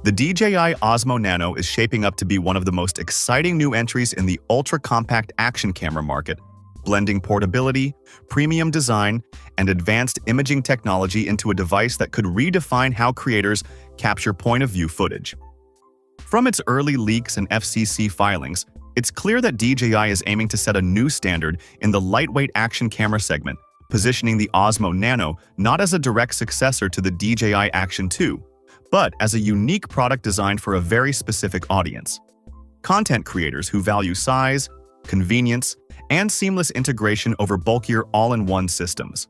The DJI Osmo Nano is shaping up to be one of the most exciting new entries in the ultra-compact action camera market, blending portability, premium design, and advanced imaging technology into a device that could redefine how creators capture point-of-view footage. From its early leaks and FCC filings, it's clear that DJI is aiming to set a new standard in the lightweight action camera segment, positioning the Osmo Nano not as a direct successor to the DJI Action 2, but as a unique product designed for a very specific audience: content creators who value size, convenience, and seamless integration over bulkier all-in-one systems.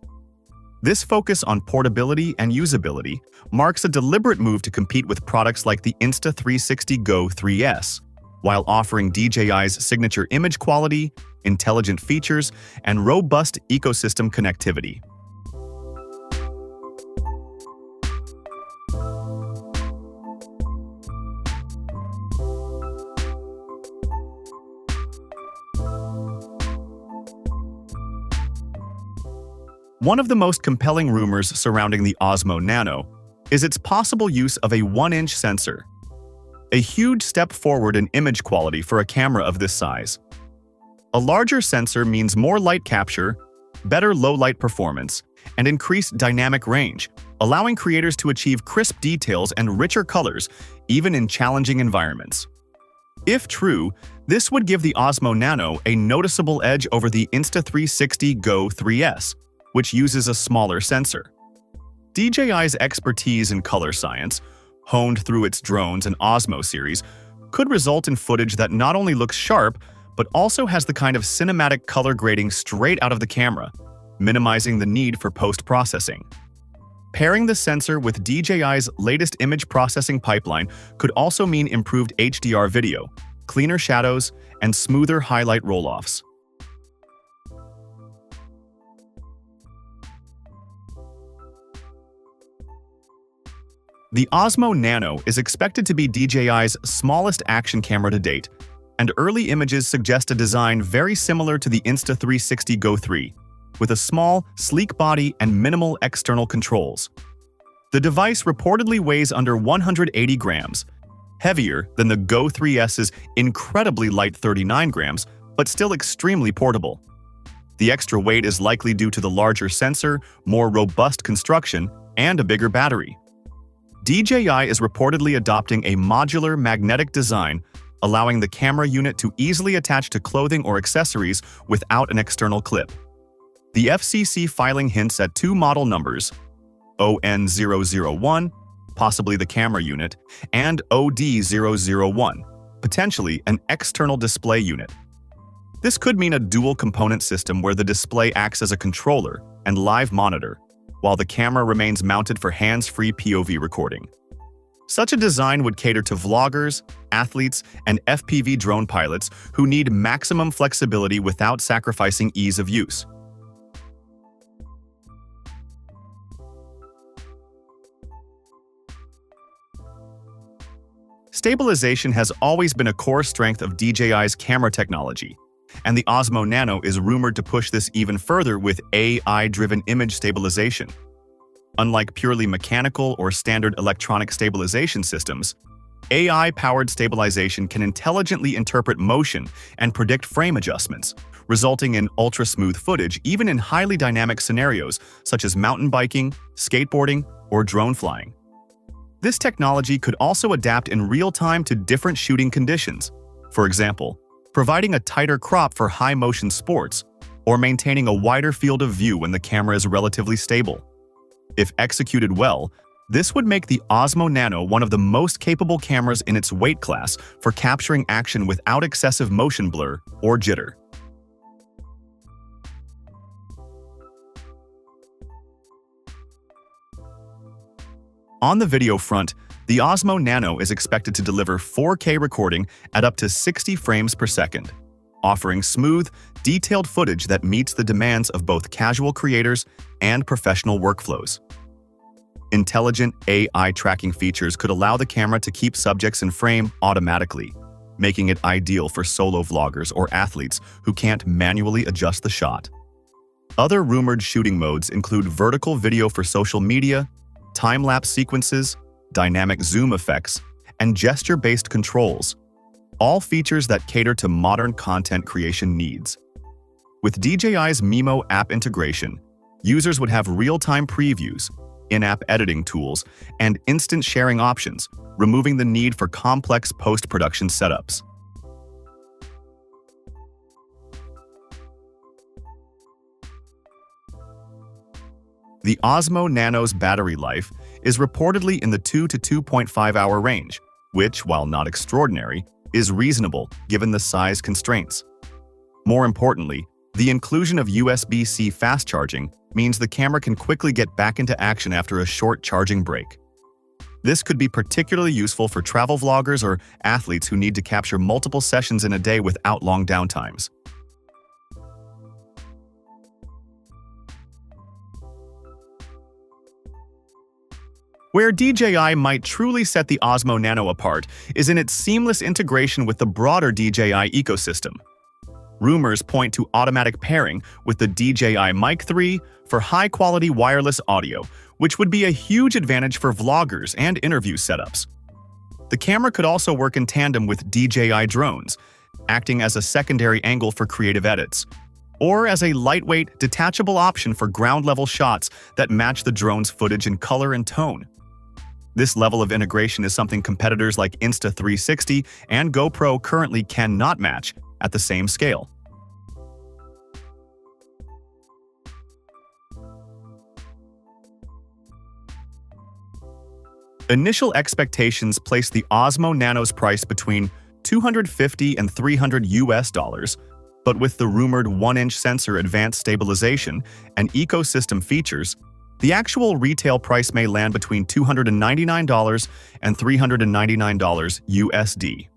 This focus on portability and usability marks a deliberate move to compete with products like the Insta360 Go 3S, while offering DJI's signature image quality, intelligent features, and robust ecosystem connectivity. One of the most compelling rumors surrounding the Osmo Nano is its possible use of a 1-inch sensor, a huge step forward in image quality for a camera of this size. A larger sensor means more light capture, better low-light performance, and increased dynamic range, allowing creators to achieve crisp details and richer colors even in challenging environments. If true, this would give the Osmo Nano a noticeable edge over the Insta360 Go 3S, which uses a smaller sensor. DJI's expertise in color science, honed through its drones and Osmo series, could result in footage that not only looks sharp, but also has the kind of cinematic color grading straight out of the camera, minimizing the need for post-processing. Pairing the sensor with DJI's latest image processing pipeline could also mean improved HDR video, cleaner shadows, and smoother highlight roll-offs. The Osmo Nano is expected to be DJI's smallest action camera to date, and early images suggest a design very similar to the Insta360 Go 3, with a small, sleek body and minimal external controls. The device reportedly weighs under 180 grams, heavier than the Go 3S's incredibly light 39 grams, but still extremely portable. The extra weight is likely due to the larger sensor, more robust construction, and a bigger battery. DJI is reportedly adopting a modular magnetic design, allowing the camera unit to easily attach to clothing or accessories without an external clip. The FCC filing hints at two model numbers, ON001, possibly the camera unit, and OD001, potentially an external display unit. This could mean a dual-component system where the display acts as a controller and live monitor, while the camera remains mounted for hands-free POV recording. Such a design would cater to vloggers, athletes, and FPV drone pilots who need maximum flexibility without sacrificing ease of use. Stabilization has always been a core strength of DJI's camera technology, and the Osmo Nano is rumored to push this even further with AI-driven image stabilization. Unlike purely mechanical or standard electronic stabilization systems, AI-powered stabilization can intelligently interpret motion and predict frame adjustments, resulting in ultra-smooth footage even in highly dynamic scenarios such as mountain biking, skateboarding, or drone flying. This technology could also adapt in real time to different shooting conditions. For example, providing a tighter crop for high-motion sports, or maintaining a wider field of view when the camera is relatively stable. If executed well, this would make the Osmo Nano one of the most capable cameras in its weight class for capturing action without excessive motion blur or jitter. On the video front, the Osmo Nano is expected to deliver 4K recording at up to 60 frames per second, offering smooth, detailed footage that meets the demands of both casual creators and professional workflows. Intelligent AI tracking features could allow the camera to keep subjects in frame automatically, making it ideal for solo vloggers or athletes who can't manually adjust the shot. Other rumored shooting modes include vertical video for social media, time-lapse sequences, dynamic zoom effects, and gesture-based controls, all features that cater to modern content creation needs. With DJI's Mimo app integration, users would have real-time previews, in-app editing tools, and instant sharing options, removing the need for complex post-production setups. The Osmo Nano's battery life is reportedly in the 2 to 2.5 hour range, which, while not extraordinary, is reasonable given the size constraints. More importantly, the inclusion of USB-C fast charging means the camera can quickly get back into action after a short charging break. This could be particularly useful for travel vloggers or athletes who need to capture multiple sessions in a day without long downtimes. Where DJI might truly set the Osmo Nano apart is in its seamless integration with the broader DJI ecosystem. Rumors point to automatic pairing with the DJI Mic 3 for high-quality wireless audio, which would be a huge advantage for vloggers and interview setups. The camera could also work in tandem with DJI drones, acting as a secondary angle for creative edits, or as a lightweight, detachable option for ground-level shots that match the drone's footage in color and tone. This level of integration is something competitors like Insta360 and GoPro currently cannot match at the same scale. Initial expectations place the Osmo Nano's price between $250 and $300, but with the rumored 1-inch sensor, advanced stabilization, and ecosystem features, the actual retail price may land between $299 and $399 USD.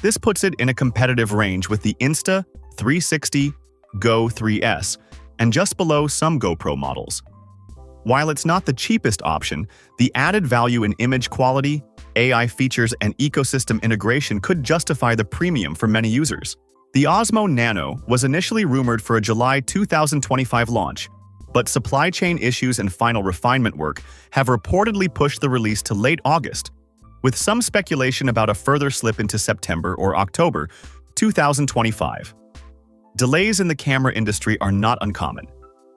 This puts it in a competitive range with the Insta360 Go 3S and just below some GoPro models. While it's not the cheapest option, the added value in image quality, AI features, and ecosystem integration could justify the premium for many users. The Osmo Nano was initially rumored for a July 2025 launch, but supply chain issues and final refinement work have reportedly pushed the release to late August, with some speculation about a further slip into September or October 2025. Delays in the camera industry are not uncommon,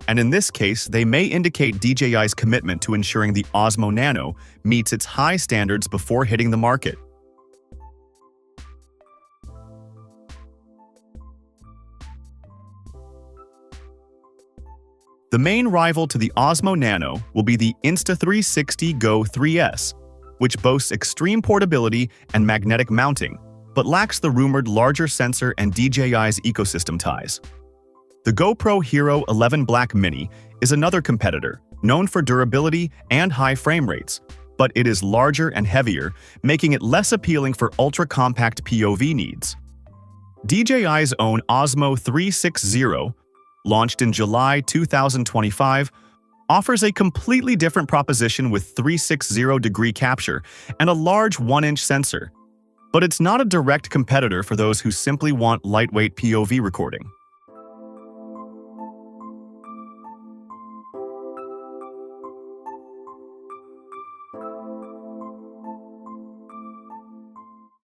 and in this case, they may indicate DJI's commitment to ensuring the Osmo Nano meets its high standards before hitting the market. The main rival to the Osmo Nano will be the Insta360 Go 3S, which boasts extreme portability and magnetic mounting, but lacks the rumored larger sensor and DJI's ecosystem ties. The GoPro Hero 11 Black Mini is another competitor, known for durability and high frame rates, but it is larger and heavier, making it less appealing for ultra-compact POV needs. DJI's own Osmo 360, launched in July 2025, offers a completely different proposition with 360-degree capture and a large 1-inch sensor, but it's not a direct competitor for those who simply want lightweight POV recording.